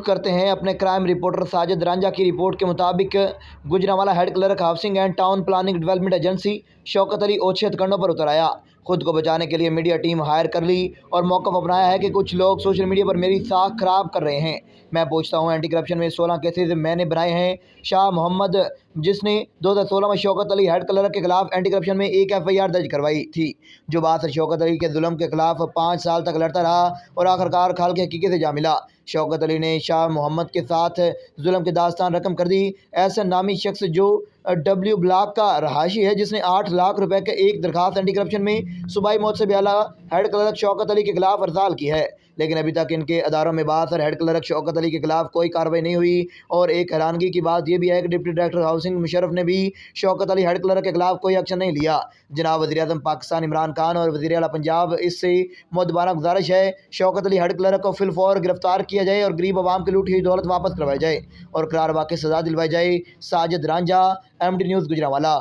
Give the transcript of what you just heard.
करते हैं अपने क्राइम रिपोर्टर साजिद रांझा की रिपोर्ट के मुताबिक Gujranwala head clerk housing and town planning development agency Shaukat Ali ओछे हथकंडों पर उतर आया। खुद को बचाने के लिए मीडिया टीम हायर कर ली और मौका अपनाया है कि कुछ लोग सोशल मीडिया पर मेरी साख खराब कर रहे हैं। मैं पूछता हूँ, एंटी करप्शन में 16 केसेज मैंने बनाए हैं। शाह मोहम्मद, जिसने 2016 में शौकत अली हेड क्लर्क के खिलाफ एंटी करप्शन में एक FIR दर्ज करवाई थी, जो बाद शौकत अली के जुल्म के खिलाफ 5 साल तक लड़ता रहा और आखिरकार खाल की हकीकत से जा मिला। शौकत अली ने शाह मोहम्मद के साथ जुल्म की दास्तान रकम कर दी। ऐसा नामी शख्स जो W ब्लॉक का रहायशी है, जिसने 8 लाख रुपए के एक दरखास्त एंटी करप्शन में सूबाई मौत से आला हेड क्लर्क शौकत अली के खिलाफ अर्साल की है, लेकिन अभी तक इनके अदारों में बासर हेड क्लर्क शौकत अली के खिलाफ कोई कार्रवाई नहीं हुई। और एक हैरानगी की बात यह भी है कि डिप्टी डायरेक्टर हाउसिंग मुशर्रफ ने भी शौकत अली हेड क्लर्क के खिलाफ कोई एक्शन नहीं लिया। जनाब वज़ीर-ए-आज़म पाकिस्तान इमरान खान और वज़ीर आला पंजाब, इससे मुअद्दबाना गुजारिश है शौकत अली हेड क्लर्क को फिलफौर गिरफ्तार किया जाए और गरीब आवाम की लूटी हुई दौलत वापस करवाई जाए और करार वाक़ई सज़ा दिलवाई जाए। Sajid Ranjha, MD news Gujranwala.